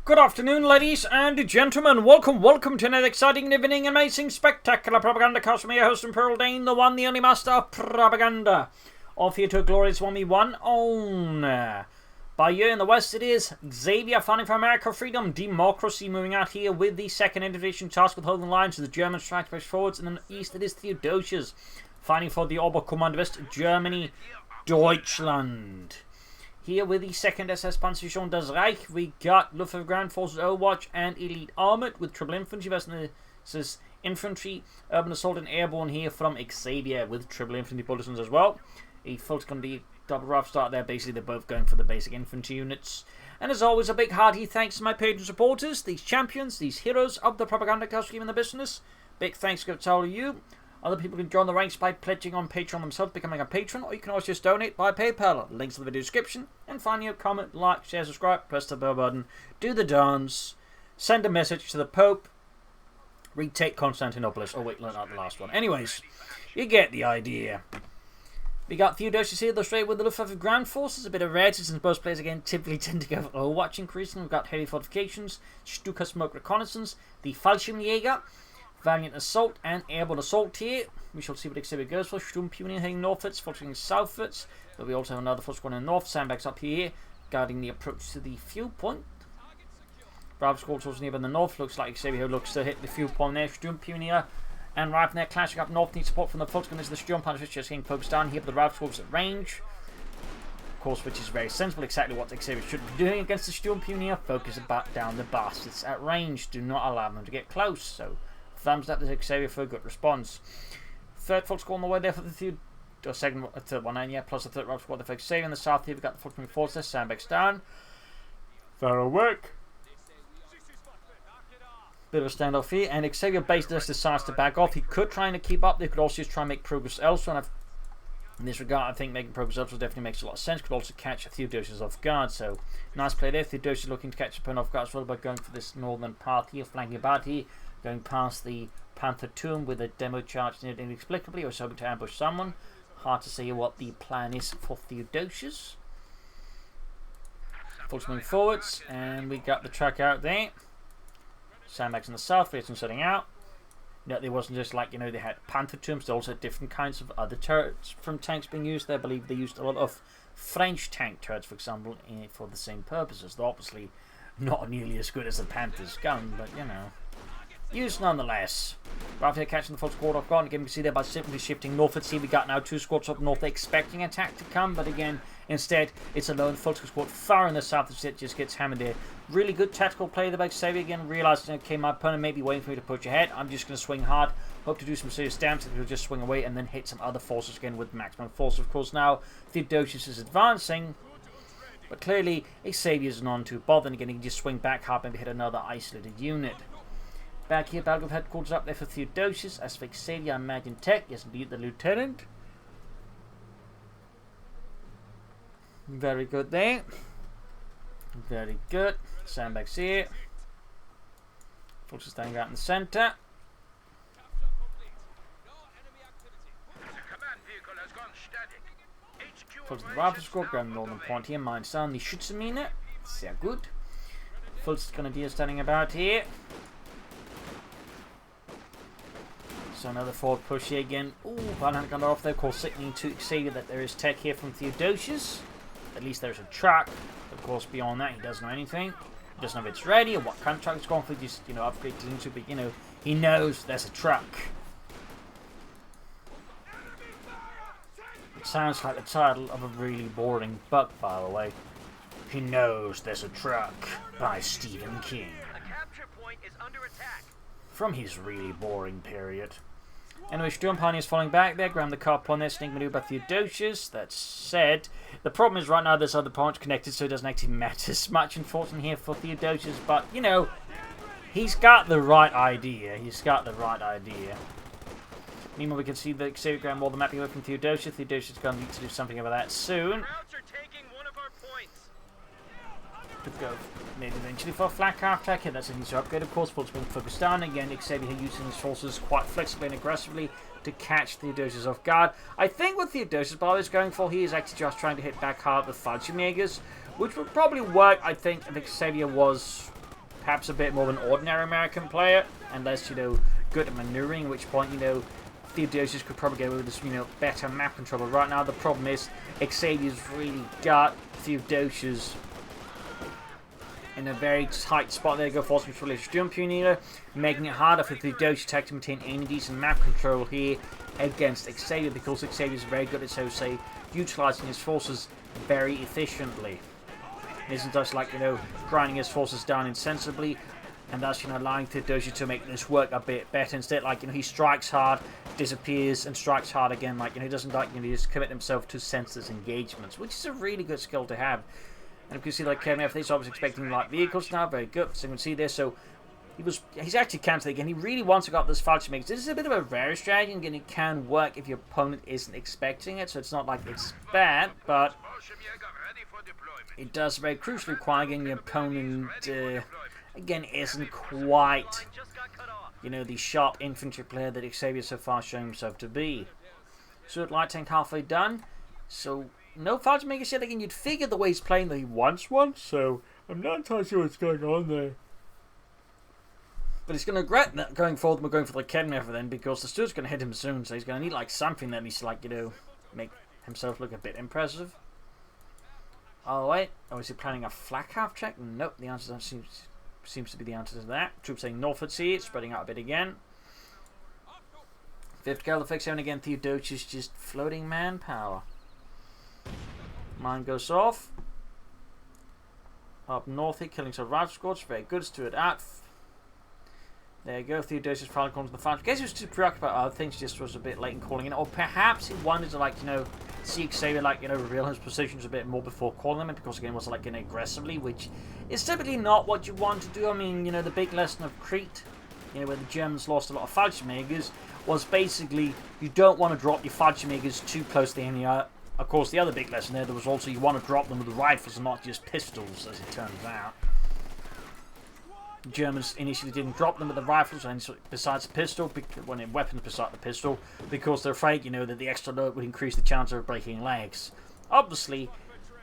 Good afternoon, ladies and gentlemen. Welcome to another exciting, evening, amazing, spectacular Propagandacast from your host and Pearl Dane, the one, the only master of propaganda. Off here to a glorious 1v1 on Bayuex in the west. It is Xavier fighting for America, freedom, democracy. Moving out here with the 2nd Division tasked with holding the lines to the German strike push forwards. And in the east, it is Theodosios fighting for the Oberkommandowest, Germany, Deutschland. Here with the 2nd SS Panzerdivision das Reich, we got Luftwaffe Ground Forces Overwatch and Elite Armored with Triple Infantry versus Infantry, Urban Assault and Airborne here from Xavier with Triple Infantry bulletins as well. A full going to be double rough start there. Basically, they're both going for the basic infantry units. And as always, a big hearty thanks to my patron supporters, these champions, these heroes of the Propagandacast game in the business. Big thanks go to all of you. Other people can join the ranks by pledging on Patreon themselves, becoming a patron, or you can always just donate by PayPal. Links in the video description. And finally, comment, like, share, subscribe, press the bell button, do the dance, send a message to the Pope, retake Constantinople. Oh wait, not the last one. Anyways, you get the idea. We got Theodosios here, straight with the Luftwaffe Ground Forces. A bit of rarity since both players again typically tend to go for Overwatch increasing. We've got heavy fortifications, Stuka Smoke Reconnaissance, the Fallschirmjäger, Valiant Assault and Airborne Assault here. We shall see what Xavier goes for. Sturmpioneer heading northwards, focusing southwards. But we also have another force going in the north. Sandbags up here, guarding the approach to the fuel point. Bravo Squad also near in the north. Looks like Xavier looks to hit the fuel point there. Sturmpioneer and Rive there clashing up north. Need support from the Volksgun as the Sturm Punch, which is just getting focused down here. But the Bravo Squad's at range. Of course, which is very sensible. Exactly what Xavier should be doing against the Sturmpioneer. Focus about down the bastards at range. Do not allow them to get close. So thumbs up to Xavier for a good response. Third full squad on the way there for the third one, and yeah, plus the third route squad for Xavier in the south here. We've got the 14 forces, Sandbags down. Thorough work. Bit of a standoff here, and Xavier base just decides to back off. He could try and keep up. They could also just try and make progress elsewhere. And in this regard, I think making progress elsewhere definitely makes a lot of sense. Could also catch Theodosios off guard. So nice play there. Theodosios looking to catch a opponent off guard as well by going for this northern path here, flanking about here. Going past the Panther Tomb with a demo charge near inexplicably, or hoping to ambush someone. Hard to say what the plan is for Theodosios. Folks moving forwards, and we got the truck out there. Sandbags in the south, Vietnam setting out. No, there wasn't just like, they had Panther Tombs, they also had different kinds of other turrets from tanks being used there. I believe they used a lot of French tank turrets, for example, for the same purposes. They're obviously not nearly as good as the Panther's gun, but used nonetheless. Right here catching the full squad off guard. Again, we can see there by simply shifting northwards. See, we got now 2 squads up north expecting attack to come, but again, instead, it's a lone full squad far in the south that just gets hammered there. Really good tactical play there by Xavier. Again, realizing, okay, my opponent may be waiting for me to push ahead. I'm just going to swing hard. Hope to do some serious damage. He'll just swing away and then hit some other forces again with maximum force. Of course, now Theodosios is advancing, but clearly Xavier's not too bothered. Again, he can just swing back hard, maybe hit another isolated unit. Back here, Battle of Headquarters up there for Theodosios. As for Xavier, I imagine Tech. Yes, indeed, the Lieutenant. Very good there. Very good. Sandbags here. Forces standing out in the centre. Forces the rifle squad going northern point here. Mines down the Schützenmine. Sehr gut. Full Grenadier standing about here. So another forward push here again. Ooh, Valhalla gun off there. Of course, signaling to Xavier that there is tech here from Theodosios. At least there's a truck. Of course, beyond that, he doesn't know anything. He doesn't know if it's ready or what kind of truck it's going for. Just, upgrade it into, but, he knows there's a truck. It sounds like the title of a really boring book, by the way. He Knows There's a Truck by Stephen King. The capture point is under attack. From his really boring period. Anyway, Sturm Pioneer's falling back there. Grab the car upon there. Sneak maneuver by Theodosios. That said, the problem is right now there's other points connected, so it doesn't actually matter as much, unfortunately, here for Theodosios. But, he's got the right idea. Meanwhile, we can see the Xavier ground wall, the mapping away from Theodosios. Theodosios is going to need to do something about that soon. Could go maybe eventually for a flat car attack here. That's an easy upgrade, of course. Full being focused down again. Xavier using his forces quite flexibly and aggressively to catch Theodosios off guard. I think what Theodosios by is going for here is actually just trying to hit back hard with Fallschirmjägers, which would probably work. I think Xavier was perhaps a bit more of an ordinary American player, and less, good at maneuvering, at which point, Theodosios could probably get away with this, better map control. But right now, the problem is Xavier's really got Theodosios in a very tight spot. There you go, forcing him to jump unit, making it harder for Theodosios to maintain any decent map control here against Xavier, because Xavier's very good at, so say, utilizing his forces very efficiently. It isn't just like, grinding his forces down insensibly, and thus, allowing Theodosios to make this work a bit better. Instead, like, he strikes hard, disappears, and strikes hard again. Like, he doesn't, like, just commit himself to senseless engagements, which is a really good skill to have. And you can see, like, KMF, he's obviously expecting light vehicles now. Very good. So you can see this. So he's actually countered again. He really wants to go up this Fallschirmjäger. This is a bit of a rare strategy, and again, it can work if your opponent isn't expecting it. So it's not like it's bad, but it does very crucially require getting the opponent, again, isn't quite, the sharp infantry player that Xavier so far shown himself to be. So light tank halfway done. So no Fallschirmjäger yet. Again, you'd figure the way he's playing that he wants one. So I'm not entirely sure what's going on there. But he's going to regret that going forward. We're going for the Kednever then, because the Stuart's going to hit him soon. So he's going to need like something that needs to, like, make himself look a bit impressive. Oh wait, is he planning a flak half check? Nope. The answer seems to be the answer to that. Troops saying northwards here, spreading out a bit again. 5th Galley fix and again. Theodosios just floating manpower. Mine goes off. Up north here, killing some rifle squads. Very good. Stuart out. There you go. Theodosios finally comes to the fight. I guess he was too preoccupied. I think he just was a bit late in calling in. Or perhaps he wanted to, like, see Xavier, like, reveal his positions a bit more before calling them. Because, again, it was, like, aggressively, which is typically not what you want to do. I mean, the big lesson of Crete, where the Germans lost a lot of Fallschirmjägers, was basically you don't want to drop your Fallschirmjägers too close to the enemy. Of course, the other big lesson there was also you want to drop them with the rifles and not just pistols, as it turns out. The Germans initially didn't drop them with the rifles, and besides the pistol, weapons beside the pistol, because they're afraid, that the extra load would increase the chance of breaking legs. Obviously,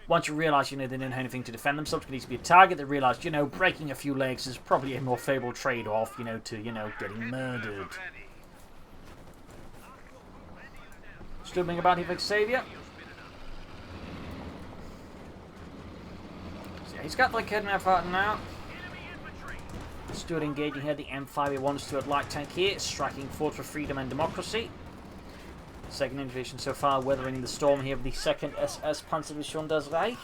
once you realise, they didn't have anything to defend themselves, it needs to be a target. They realised, breaking a few legs is probably a more favourable trade-off, to, getting murdered. Still being about here for Xavier. So he's got like Kednever out now. Stuart engaging here, the M5A1 Stuart light tank here, striking forward for freedom and democracy. Second invasion so far, weathering the storm here of the 2nd SS Panzerdivision das Reich.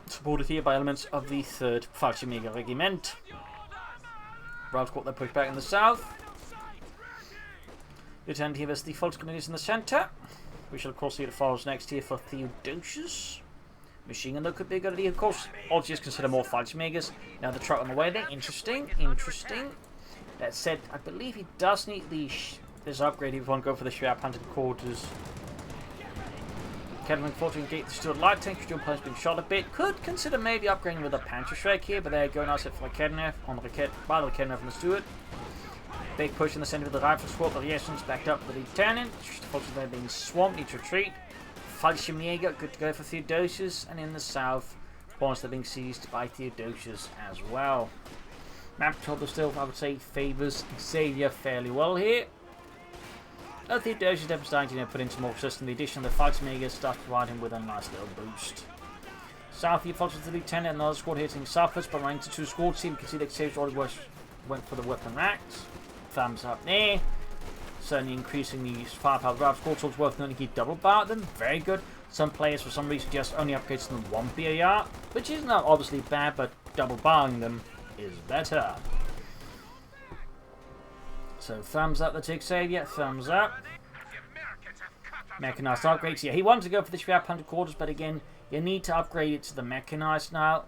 Supported here by elements of the 3rd Fallschirmjäger Regiment. Route caught their push back in the south. Lieutenant here is the Volkskommunists in the centre. We shall of course see what follows next here for Theodosios. Machine gun though could be a good idea, of course. I'll just consider more Fallschirmjägers. Now the truck on the way there. Interesting. That said, I believe he does need this upgrade if you want to go for the Schwerpanzer quarters. Kevin unfortunately gate the Stuart light tank, still has been shot a bit. Could consider maybe upgrading with a Panzerschreck here, but there you go, now set for the Kednever on the Raket by the Kednever from the Stuart. Big push in the centre of the rifle squad, the Yesons backed up with the lieutenant. Unfortunately they're being swamped, need to retreat. Fallschirmjäger, good to go for Theodosios, and in the south, points are being seized by Theodosios as well. Map control still, I would say, favours Xavier fairly well here. Theodosios is starting to put in some more system. The addition of the Fallschirmjäger starts providing him with a nice little boost. South here, follows the lieutenant and another squad hitting southwards, but running to 2 squads here. You can see that Xavier already went for the weapon racks. Thumbs up there. Certainly increasing the firepower of the rifle squad, so it's worth noting he double barred them. Very good. Some players for some reason just only upgrades them 1 BAR, which is not obviously bad, but double barring them is better. So thumbs up to Xavier, thumbs up. Mechanized upgrades. Yeah, he wanted to go for the Schwerpanzer quarters, but again, you need to upgrade it to the mechanized now.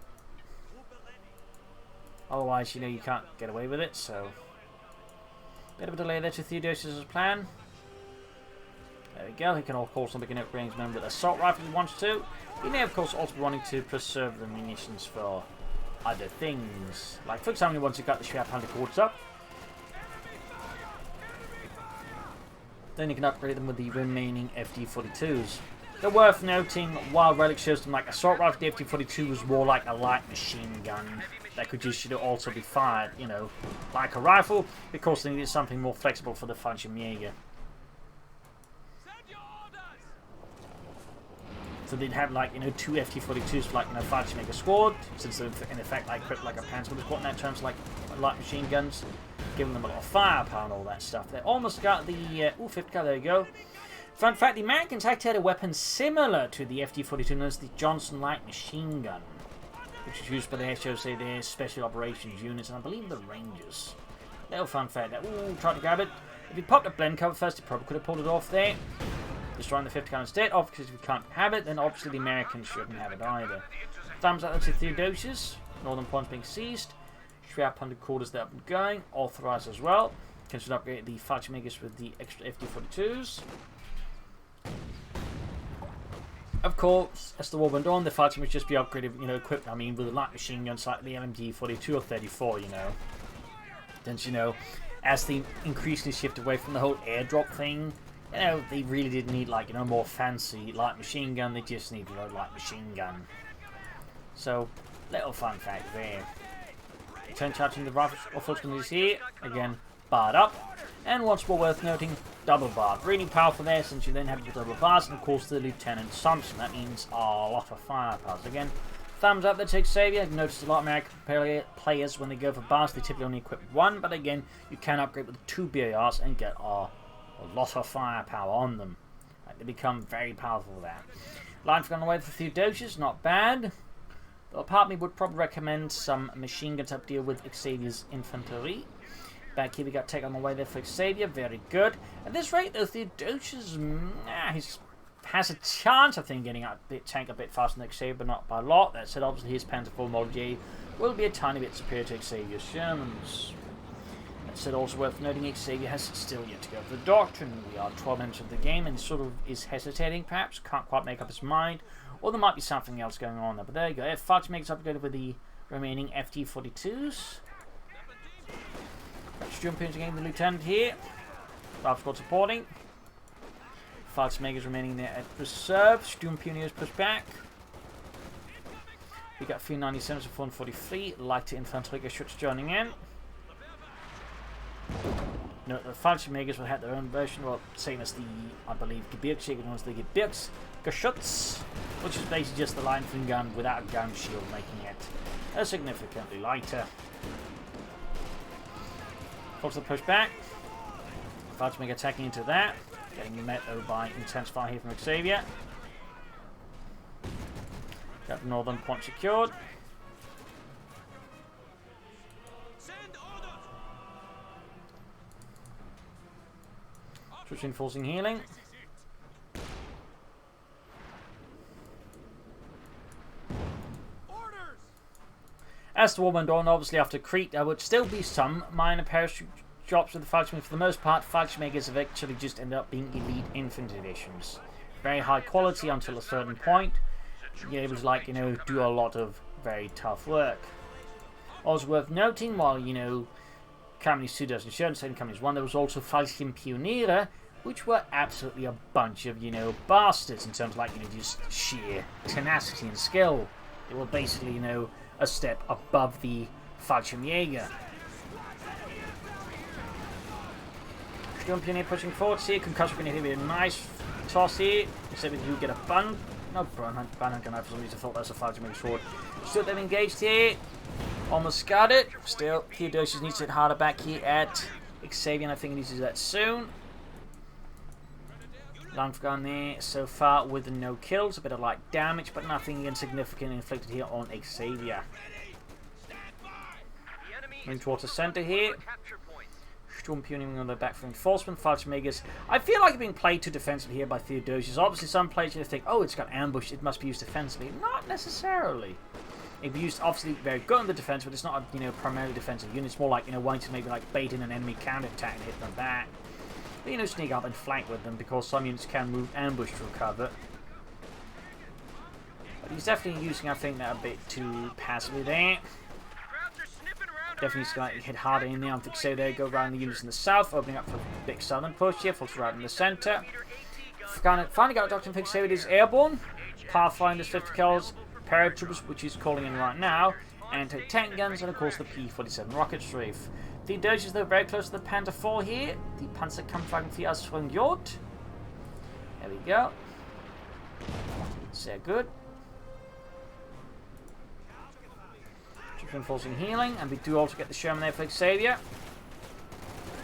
Otherwise, you can't get away with it, so bit of a delay there to Theodosios' plan. There we go. He can of course make an upgrade member with assault rifle if he wants to. He may of course also be wanting to preserve the munitions for other things. Like for example, once you got the Schwerpanzer quarters up, then you can upgrade them with the remaining FD-42s. They're worth noting, while Relic shows them like assault rifle, the FT-42 was more like a light machine gun that could just, you know, also be fired, you know, like a rifle, because they needed something more flexible for the Fallschirmjäger. So they'd have like, you know, 2 FT-42s for like, you know, Fallschirmjäger squad, since they're in effect like equipped like a Panzer squad in that terms, like light machine guns, giving them a lot of firepower and all that stuff. They almost got the U-50, there you go. Fun fact, the Americans actually had a weapon similar to the FT-42 known as the Johnson light machine gun, which is used by the SOC, their special operations units, and I believe the Rangers. Little fun fact that, ooh, tried to grab it. If he popped a blend cover first, he probably could have pulled it off there. Destroying the 50 gun instead, obviously if we can't have it, then obviously the Americans shouldn't have it either. Thumbs up to Theodosios, northern points being seized. Strap 100 quarters that up and going, authorized as well. Can upgrade the Fallschirmjägers with the extra FT-42s. Of course, as the war went on, the Fallschirmjägers just be upgraded, you know, equipped, I mean, with a light machine guns like the LMG-42 or 34, you know. Then, you know, as they increasingly shift away from the whole airdrop thing, you know, they really didn't need, like, you know, more fancy light machine gun, they just needed a light machine gun. So, little fun fact there. Turn charging the rifles is here, again, barred up. And once more worth noting, double barred. Really powerful there, since you then have your double bars, and of course the Lieutenant Thompson. That means a lot of firepower. So again, thumbs up, that takes Xavier. I've noticed a lot of American players, when they go for bars, they typically only equip one, but again, you can upgrade with 2 BARs and get a lot of firepower on them. Like, they become very powerful with that. Line for going away for Theodosios, not bad. But part of me would probably recommend some machine guns up deal with Xavier's infantry. Back here we got take on the way there for Xavier, very good. At this rate though, Theodosios has a chance I think getting out tank a bit faster than Xavier, but not by a lot. That said, obviously his Panzer IV Model J will be a tiny bit superior to Xavier's Shermans. That said, also worth noting, Xavier has still yet to go for the Doctrine. We are 12 minutes of the game and sort of is hesitating perhaps, can't quite make up his mind, or there might be something else going on there. But there you go, Fallschirmjäger's upgraded with the remaining FT-42s. Sturmpioniers again, the Lieutenant here. Rifle squad supporting. Fallschirmjägers remaining there at reserve. Sturmpioniers push back. We got 397s and 443. Lighter infantry Geschütz joining in. No, the Fallschirmjägers will have their own version, well, same as the, I believe, Gebirgsjäger, known as the Gebirgsgeschütz, which is basically just the line from gun without a gun shield, making it significantly lighter. Also push back. Fallschirmjäger attacking into that. Getting met though by intense fire here from Xavier. Got the northern point secured. Switch enforcing healing. As the war went on, obviously after Crete, there would still be some minor parachute drops with the Fallschirmjäger. For the most part, Fallschirmjägers have actually just ended up being Elite Infantry editions. Very high quality until a certain point. You're able to, like, you know, do a lot of very tough work. Also worth noting, while, you know, companies 2 doesn't show, and same companies 1, there was also Fallschirmpioniere, which were absolutely a bunch of, you know, bastards in terms of, like, you know, just sheer tenacity and skill. They were basically, you know, a step above the Fallschirmjäger. Sturmpionier pushing forwards here. Concussion grenade here with a nice toss here. Instead we do get a bun. No, Banner gun. For some reason I thought that was a Fallschirmjäger sword. Still them engaged here. Almost got it. Still, Theodosios needs to hit harder back here at Xavier, and I think he needs to do that soon. Long gone there so far with no kills, a bit of light damage, but nothing insignificant inflicted here on Xavier. Moving towards the center here. Sturmpionier on the back for reinforcement. Fallschirmjägers, I feel like being played too defensively here by Theodosios. Obviously, some players you think, oh, it's got ambush, it must be used defensively. Not necessarily. It'd be used obviously very good in the defense, but it's not a, you know, primarily defensive unit. It's more like, you know, wanting to maybe like bait in an enemy counter attack and hit them back. But, you know, sneak up and flank with them because some units can move ambush to recover. But he's definitely using, I think, that a bit too passively there. Definitely slightly hit harder in there. I think so. There go around the units in the south, opening up for a big southern push here. Falls right in the center. Finally got a Doctor for Xavier is Airborne, Pathfinder's 50 kills, Paratroopers, which he's calling in right now, anti-tank guns, and of course the P-47 rocket strafe. Theodosios, though, very close to the Panther 4 here. The Panzerkampfwagen aus Jod. There we go. Sehr good. Reinforcing healing, and we do also get the Sherman there for Xavier.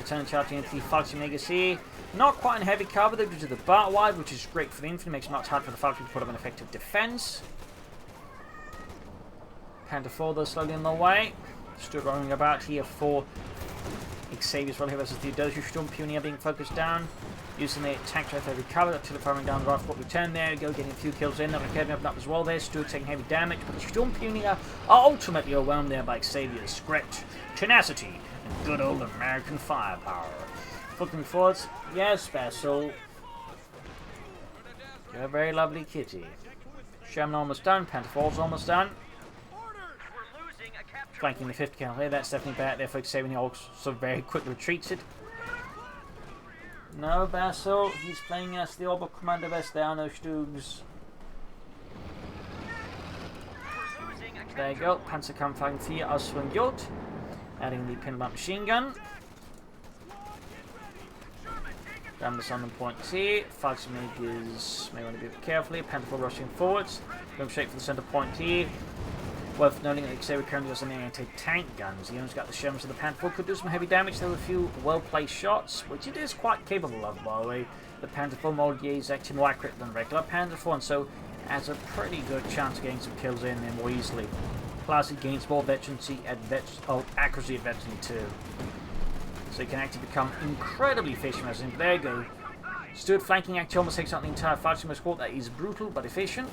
Returning charging into the Falcon Megas here. Not quite in heavy cover though due to the bar wide, which is great for the infantry, makes it much harder for the Falcon to put up an effective defense. Panther 4 though slowly on the way. Stood rolling about here for Xavier's role here versus Theodosios. Sturmpionier being focused down. Using the tank drive for heavy cover, until firing down the rifle return there, go getting a few kills in, Ricardo up as well there, Stuart taking heavy damage, but the Sturmpionier are ultimately overwhelmed there by Xavier's script, tenacity, and good old American firepower. Looking forwards, yes, Basil. You're a very lovely kitty. Sherman almost done, Panther 4's almost done. Flanking the 50 cal here, that's definitely bad there for Xavier, he also very quickly retreats it. No, Basil, he's playing as the Ober Commander West, there are no Stugs. There you go, Panzerkampfwagen 4 aus Jod, adding the pinball machine gun. Down the southern point here, Falcon Megas may want to be a bit carefully, Panther 4 rushing forwards, going straight for the centre point here. Worth noting that Xavier currently has some anti-tank guns. He only got the Shermans of the Panther 4, could do some heavy damage. There were a few well-placed shots, which it is quite capable of, by the way. The Panther 4 Moldier is actually more accurate than regular Panther 4, and so has a pretty good chance of getting some kills in there more easily. Plus, he gains more accuracy at veteran too. So he can actually become incredibly efficient as in there you go. Stuart flanking actually almost takes out the entire fighting squad. That is brutal but efficient.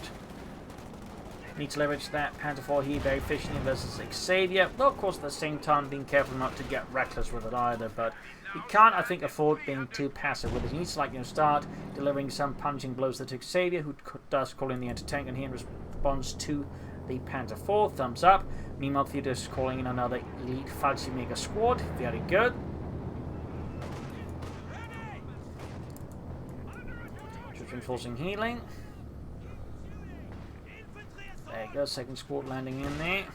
Need to leverage that Panther 4 here very efficiently versus Xavier, though of course at the same time being careful not to get reckless with it either, but he can't, I think, afford being too passive with it. He needs to, like, start delivering some punching blows to Xavier, who does call in the anti-tank, and he responds to the Panther 4, thumbs up. Meanwhile, Theodosios is calling in another Elite Infantry Mega Squad, very good. Just reinforcing healing. There you go, second squad landing in there.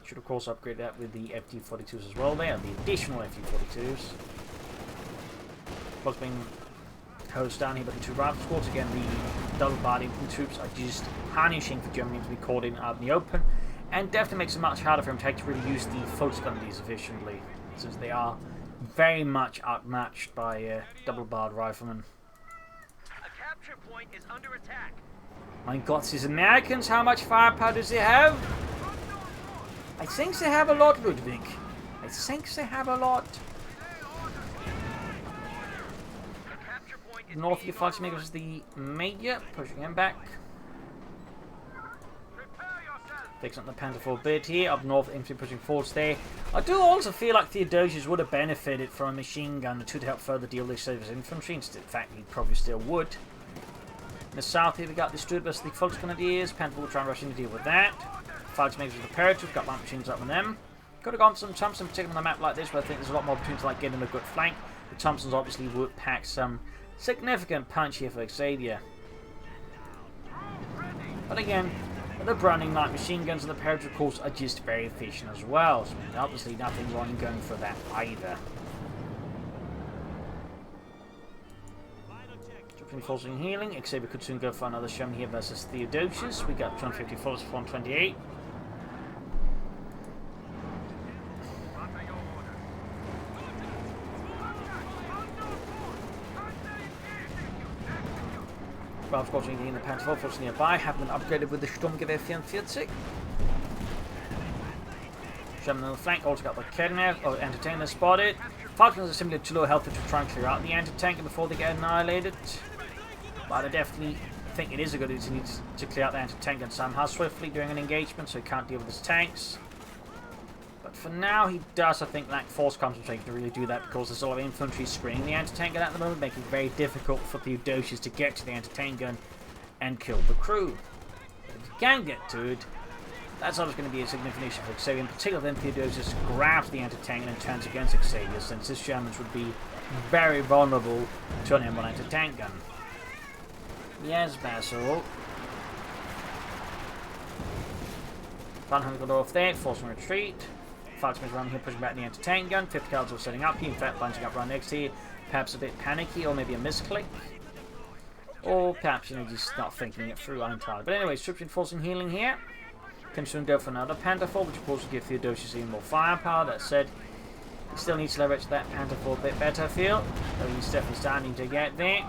Should of course upgrade that with the FT-42s as well there, the additional FT-42s. Of course being hosed down here by the two rifle squads. Again, the double-barred infantry troops are just punishing for Germany to be caught in out in the open. And definitely makes it much harder for him to actually really use the focus gun efficiently, since they are very much outmatched by double-barred riflemen. A capture point is under attack. My God, these Americans, how much firepower does they have? I think they have a lot, Ludwig. I think they have a lot. North of the fighting makers is the Major, pushing him back. Takes up the Panther 4 bit here. Up north, infantry pushing forwards there. I do also feel like Theodosios would have benefited from a machine gun or two to help further deal with his infantry. In fact, he probably still would. In the south here we got the Stuart versus the Volksgrenadiers. Panther will try and rush in to deal with that. Fights makers with the Paratroopers, got light machines up on them. Could have gone for some Thompson, particularly on a map like this where I think there's a lot more opportunity to like getting a good flank. The Thompsons obviously would pack some significant punch here for Xavier. But again, the Browning light machine guns and the Paratroopers of course are just very efficient as well. So obviously nothing wrong in going for that either. Reinforcing healing. Xavier could soon go for another Sherman here versus Theodosios. We got 250 force for 128. Ralph watching in the Panther 4 force nearby, have been upgraded with the Sturmgewehr 44. Sherman on the flank, also got the Kerner, or Entertainer spotted. Falcons are simply too low health to try and clear out the anti-tanker before they get annihilated. But I definitely think it is a good idea to clear out the anti-tank gun somehow swiftly during an engagement so he can't deal with his tanks. But for now, he does, I think, lack force concentration to really do that because there's a lot of infantry screening the anti-tank gun at the moment, making it very difficult for Theodosios to get to the anti-tank gun and kill the crew. But if he can get to it, that's always going to be a significant issue for Xavier. In particular, then Theodosios grabs the anti-tank and turns against Xavier, since his Shermans would be very vulnerable to an M1 anti-tank gun. Yes, Basil. Van Hunt got off there, forcing retreat. Falchman's around here, pushing back the anti-tank gun. 50 cards all setting up here. In fact, bunching up right next to you. Perhaps a bit panicky, or maybe a misclick. Or perhaps, you know, just not thinking it through entirely. But anyway, strips reinforcing healing here. Can soon go for another Panther Fall, which of course will give Theodosios even more firepower. That said, he still needs to leverage that Panther Fall a bit better, I feel. Though he's definitely starting to get there.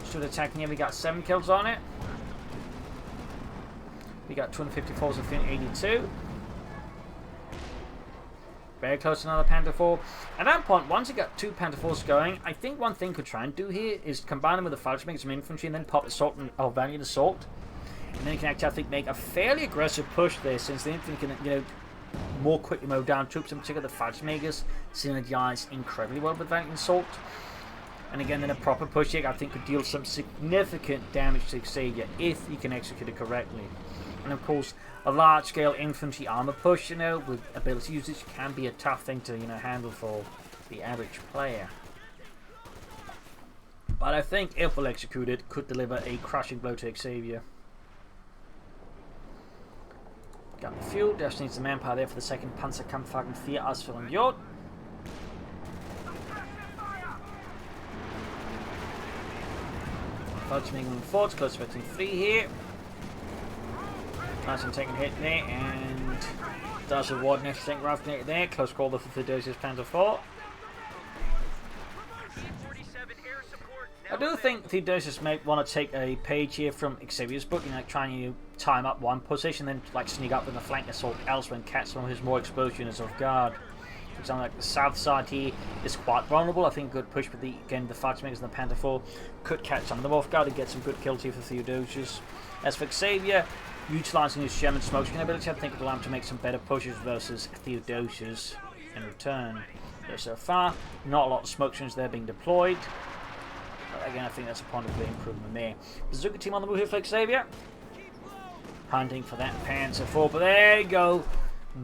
Stood attacking here, we got 7 kills on it. We got 254s and 82. Very close to another Panther 4. At that point, once you got 2 Panther 4s going, I think one thing could try and do here is combine them with the Falch, make some infantry, and then pop Assault and Valiant Assault. And then you can actually, I think, make a fairly aggressive push there, since the infantry can, you know, more quickly mow down troops, in particular the Falchmakers, synergize incredibly well with Valiant Assault. And again, then a proper push here, I think, could deal some significant damage to Xavier if you can execute it correctly. And of course, a large-scale infantry armor push, you know, with ability usage can be a tough thing to, you know, handle for the average player. But I think if well executed, could deliver a crushing blow to Xavier. Got the fuel, just needs the manpower there for the second Panzerkampfwagen 4 Ausführung Jod. Falchmaker forwards, close to 3 here. Nice and taking a hit there, and does reward next tank rifle there. Close call for Theodosios Panzer 4. I do think Theodosios may want to take a page here from Xavier's book, you know, trying to time up one position, then like sneak up with a flank assault elsewhere and catch some of his more exposed units off guard. For example, like the south side here is quite vulnerable. I think a good push with the Falchmakers and the Panther 4 could catch some of them off guard and get some good kills here for Theodosios. As for Xavier, utilising his German smokescreen ability, I think it will allow him to make some better pushes versus Theodosios in return. Though so far, not a lot of smokescreens there being deployed. But again, I think that's a point of the improvement there. Bazooka team on the move here for Xavier. Hunting for that Panther 4, but there you go.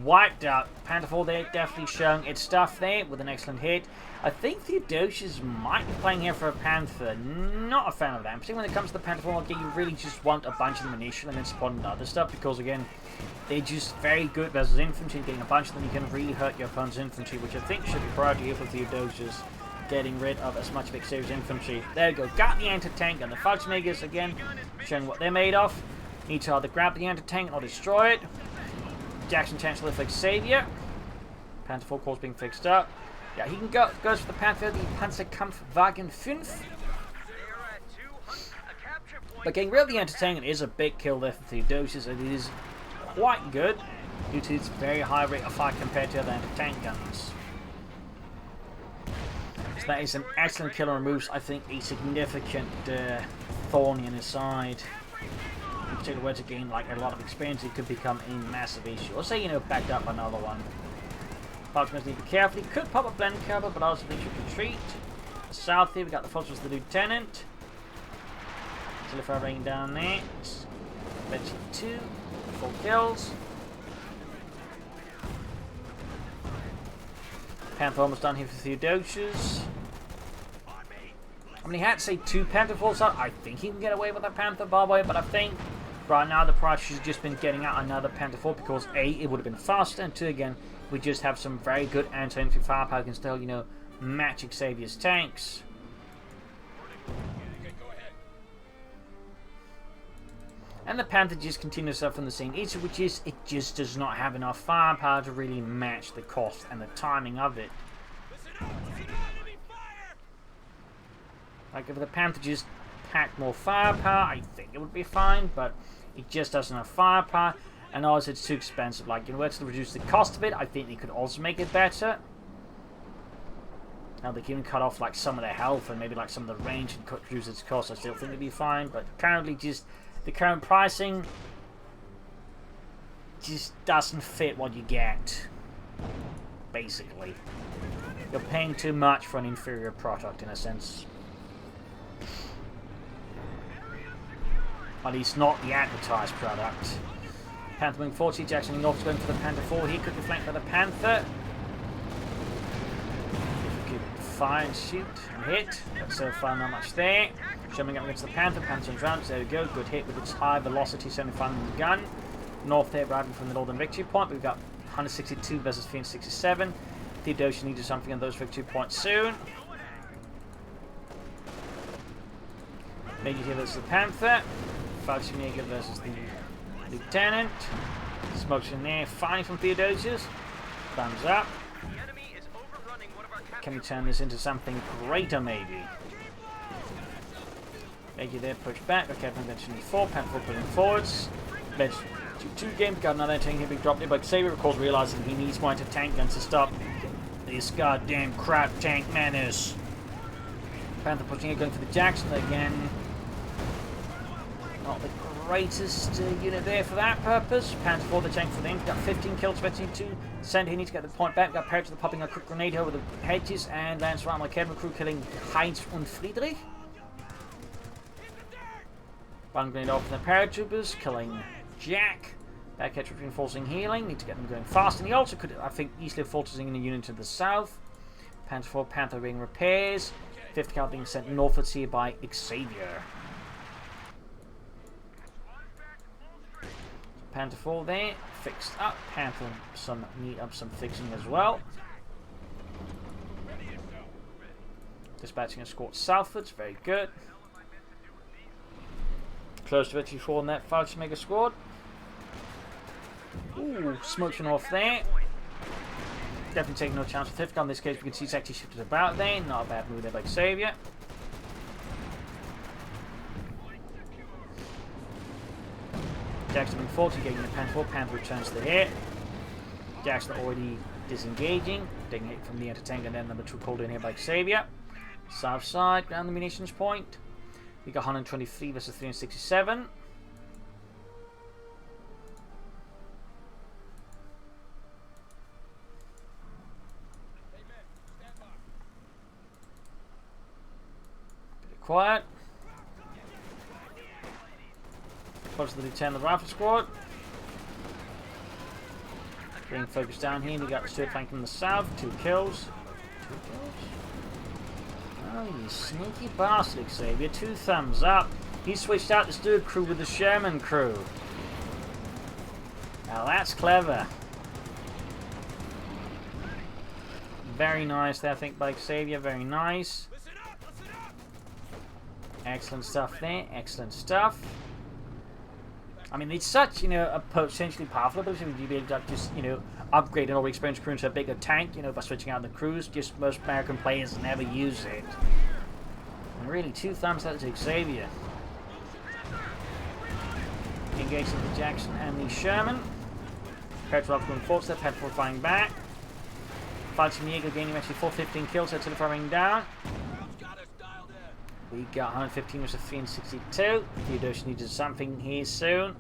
Wiped out. Panther 4 there, definitely showing its stuff there with an excellent hit. I think Theodosios might be playing here for a Panther. Not a fan of that. Particularly when it comes to the Panther 4, okay, you really just want a bunch of them initially and then spawn other stuff, because again, they're just very good versus infantry. Getting a bunch of them, you can really hurt your opponent's infantry, which I think should be priority here for Theodosios. Getting rid of as much of Xavier's infantry. There you go. Got the anti-tank and the Falchmakers again, showing what they're made of. Need to either grab the anti-tank or destroy it. Jackson Chancellor for Xavier. Panther 4 course being fixed up. Yeah, he can goes for the Panther, the Panzerkampfwagen 5. But getting rid of the anti-tank is a big kill there for Theodosios, and it is quite good due to its very high rate of fire compared to other anti-tank guns. So that is an excellent kill and removes, I think, a significant thorn in his side. In particular, where to gain like a lot of experience, it could become a massive issue. Or say, you know, backed up another one. Falchmakers need to be careful. He could pop a blend cover, but also they should retreat. South here, we got the Falchmakers of the Lieutenant. Telephone raining down there. Eventually 2, 4 kills. Panther almost done here for Theodosios. I mean, he had to say 2 Panther falls out. I think he can get away with that Panther, by the way, but I think right now the priority has just been getting out another Panther 4 because A, it would have been faster, and 2, again, we just have some very good anti-infantry firepower can still, you know, match Xavier's tanks. And the Panther just continues stuff from the scene, which is it just does not have enough firepower to really match the cost and the timing of it. Like if the Panther just packed more firepower, I think it would be fine, but it just doesn't have firepower, and also it's too expensive. Like, in order to reduce the cost of it, I think they could also make it better. Now they can even cut off like some of their health and maybe like some of the range and reduce its cost. I still think it'd be fine, but currently just the current pricing just doesn't fit what you get. Basically, you're paying too much for an inferior product in a sense. At least not the advertised product. Panther Wing 40, Jackson North going for the Panther 4. He could be flanked by the Panther. If we could fire and shoot and hit, but so far not much there. Jumping up against the Panther, Panther and rounds, there we go, good hit with its high velocity 75 mm gun. North there, riding from the northern victory point, we've got 162 versus 367. Theodosios needs to do something on those victory points soon. Major here versus the Panther, Falchimiega versus the Lieutenant. Smokes in there, fine from Theodosios. Thumbs up. Can we turn this into something greater, maybe? Major there, push back. Okay, I've mentioned before. Panther putting forwards. Let's do 2 games. Got another tank here being dropped there, but Xavier, of course, realizing he needs one to tank guns to stop this goddamn crap tank menace. Panther pushing it, going for the Jackson again. Not the greatest unit there for that purpose. Panther for the tank for them. Got 15 kills, 22. Send he needs to get the point back. Got Parrot to the popping a quick grenade over the hedges and lands around my Kevin crew, killing Heinz and Friedrich. One grenade off from the paratroopers, killing Jack. Back hedge reinforcing healing. Need to get them going fast. And he also could, I think, easily afford to sing a unit to the south. Panther 4, Panther being repairs. 5th cal being sent northwards here by Xavier. Panther 4 there, fixed up. Panther need up some fixing as well. Dispatching a escort southwards, very good. Close to victory 4 in that Falcon Mega squad. Ooh, smoking off there. Definitely taking no chance with 5th gun in this case. We can see it's actually shifted about there. Not a bad move there by Xavier. Jackson being 40, getting the Panther 4. Panther returns the hit. Jackson already disengaging. Taking a hit from the anti-tank, and then number 2 called in here by Xavier. South side, ground the munitions point. We got 123 versus 367. Bit quiet. Close to the Lieutenant of the Rifle Squad. Being focused down here, we got the Stuart flank from the south. 2 kills. 2 kills? Oh, you sneaky bastard, Xavier. 2 thumbs up. He switched out the Stuart crew with the Sherman crew. Now that's clever. Very nice there, I think, by Xavier. Very nice. Excellent stuff there. Excellent stuff. I mean, it's such, a potentially powerful ability to be able to just, upgrade an already experienced crew into a bigger tank, by switching out the crews. Just most American players never use it. And really, 2 thumbs up to Xavier. Engaging the Jackson and the Sherman. Petrov going forward, step, Petrov flying back. Fighting Jäger gaining actually 415 kills, that's firing down. We got 115 versus 362. Theodosios needs something here soon.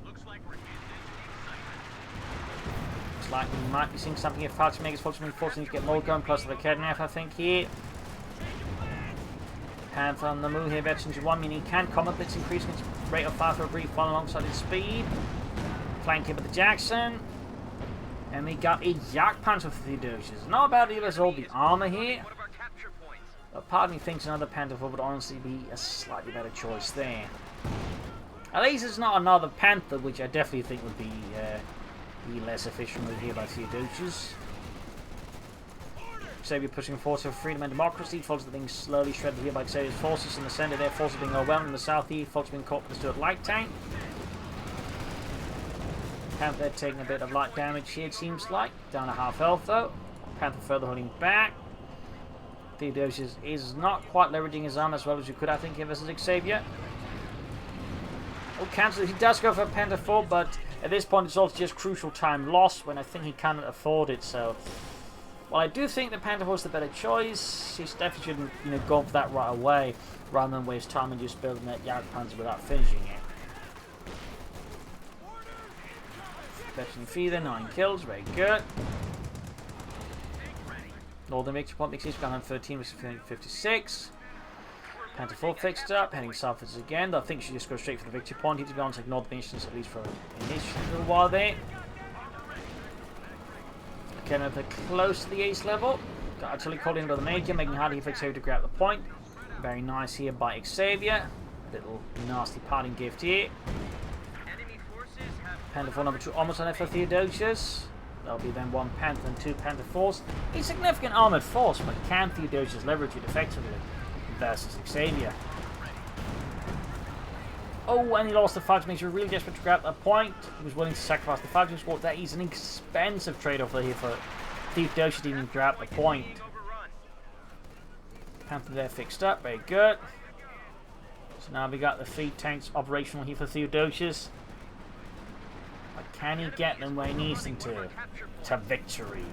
Looks like we might be seeing something here. Falcon Megas, Falcon forcing to get more going, plus the Kednev, I think, here. Panther on the move here, veterans 1, meaning he can combat blitz, increasing its rate of fire for a brief while alongside his speed. Flank here with the Jackson. And we got a Yak Panther for Theodosios. Not bad either as all the armor here. But part of me thinks another Panther would honestly be a slightly better choice there. At least it's not another Panther, which I definitely think would be the less efficient move here by Theodosios. Xavier pushing forward for freedom and democracy. Folks are being slowly shredded here by Xavier's forces in the center there. Forces being overwhelmed in the south here. Folks being caught with the Stuart light tank. Panther taking a bit of light damage here, it seems like. Down to half health though. Panther further holding back. Theodosios is not quite leveraging his arm as well as you could, I think, here versus Xavier. Oh, cancel. He does go for Panther 4, but at this point it's also just crucial time lost when I think he cannot afford it. So, while I do think that Panther 4 is the better choice, he definitely shouldn't, go for that right away rather than waste time and just building that Yak Panther without finishing it. Veteran Feeder, 9 kills, very good. Northern victory point makes 113 versus 56. Panther 4 fixed up, heading southwards again. I think she just goes straight for the victory point. He to be honest, ignore the missions at least for an initial while there. getting up close to the ace level. Got actually called in by the Major, making it harder for Xavier to grab the point. Very nice here by Xavier. Little nasty parting gift here. Enemy forces have Panther number 2 almost on it for Theodosios. There'll be then 1 Panther and 2 Panther force. A significant armoured force, but can Theodosios leverage it effectively versus Xavier? Oh, and he lost the fight, makes you really desperate to grab that point. He was willing to sacrifice the fighting squad. That is an expensive trade-off here for Theodosios to even grab the point. Panther there fixed up, very good. So now we got the feed tanks operational here for Theodosios. But can he get them where he needs them to? To victory.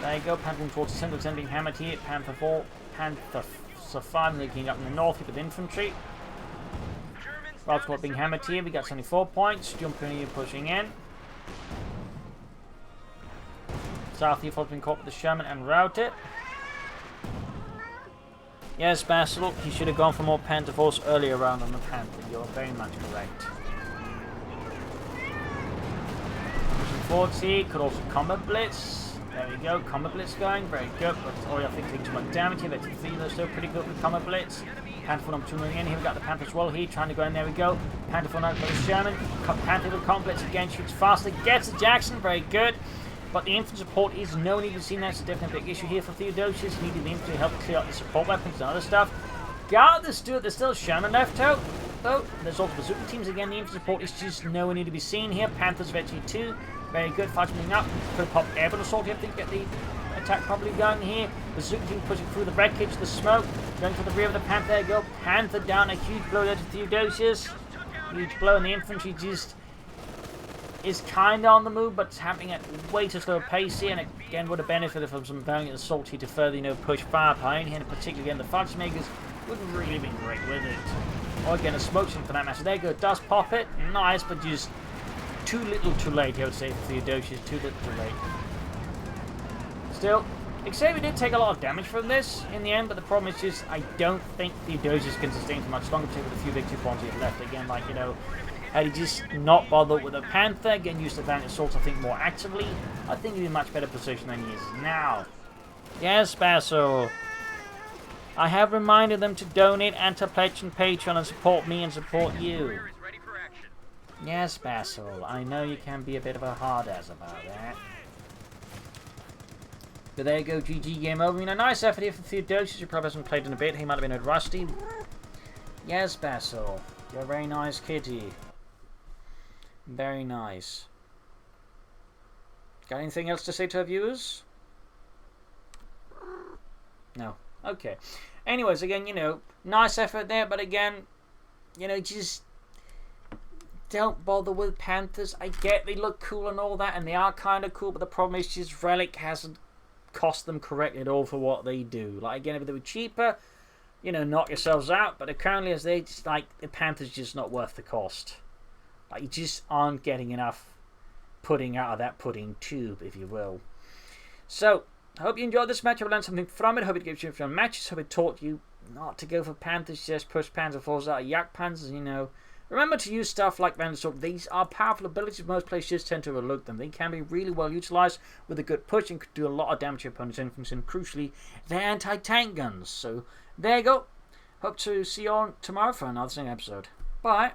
There you go, Panther towards the center, being hammered here. Panther 4, Panther 5 looking up in the north here with infantry. Route squad being hammered here, we got 74 points. Jumping here, pushing in. South here, being caught with the Sherman and routed. Yes, Basil, he should have gone for more Panther force earlier round on the Panther. You're very much correct. Pushing forwards here, could also combat blitz. There we go, combat blitz going, very good. But I think taking too much damage here. But Theodosios still pretty good with combat blitz. Panther number 2 moving in here. We got the Panther as well here, trying to go in. There we go. Panther for now, the Sherman. Panther with combat blitz again, shoots faster, gets the Jackson, very good. But the infantry support is no need to see. That's a definite big issue here for Theodosios. He needed the infantry to help clear up the support weapons and other stuff. Got this dude, there's still Sherman left out. Though there's also bazooka teams again. The infantry support is just nowhere need to be seen here. Panthers eventually 2. Very good, fighting up. Could have popped airborne assault here to get the attack properly going here. Bazooka team pushing through the wreckage, the smoke, going for the rear of the Panther. There you go. Panther down, a huge blow there to Theodosios. Huge blow, and the infantry just is kind of on the move, but it's happening at way too slow a pace here, and again would have benefited from some valiant assault here to further, push firepower in here, and particularly again the fudge makers wouldn't really have been great with it. Or again a smoke screen for that matter. There you go, does pop it, nice, but just too little too late, I would say, for Theodosios, too little too late. Still, Xavier did take a lot of damage from this in the end, but the problem is just I don't think Theodosios can sustain for much longer, particularly with a few victory points he had left. Again, like, had he just not bothered with the Panther, getting used to valiant assaults, I think, more actively, I think he'd be in a much better position than he is now. Yes, Basil. I have reminded them to donate and to pledge and Patreon and support me and support you. Yes, Basil. I know you can be a bit of a hard-ass about that. But there you go, GG, game over. A nice effort here for Theodosios, who probably hasn't played in a bit. He might have been a bit rusty. Yes, Basil. You're a very nice kitty. Very nice. Got anything else to say to our viewers? No. Okay. Anyways, again, nice effort there, but again, just don't bother with Panthers. I get they look cool and all that, and they are kind of cool, but the problem is just Relic hasn't cost them correctly at all for what they do. Like, again, if they were cheaper, knock yourselves out, but currently as they just, the Panthers just not worth the cost. Like, you just aren't getting enough pudding out of that pudding tube, if you will. So, I hope you enjoyed this match. I learned something from it. I hope it gives you some matches. I hope it taught you not to go for Panthers, just push Panzer forces out of Yak Panzers, Remember to use stuff like Vandasort. These are powerful abilities. Most players just tend to overlook them. They can be really well utilized with a good push and could do a lot of damage to your opponent's infantry, and crucially, their anti-tank guns. So, there you go. Hope to see you all tomorrow for another episode. Bye.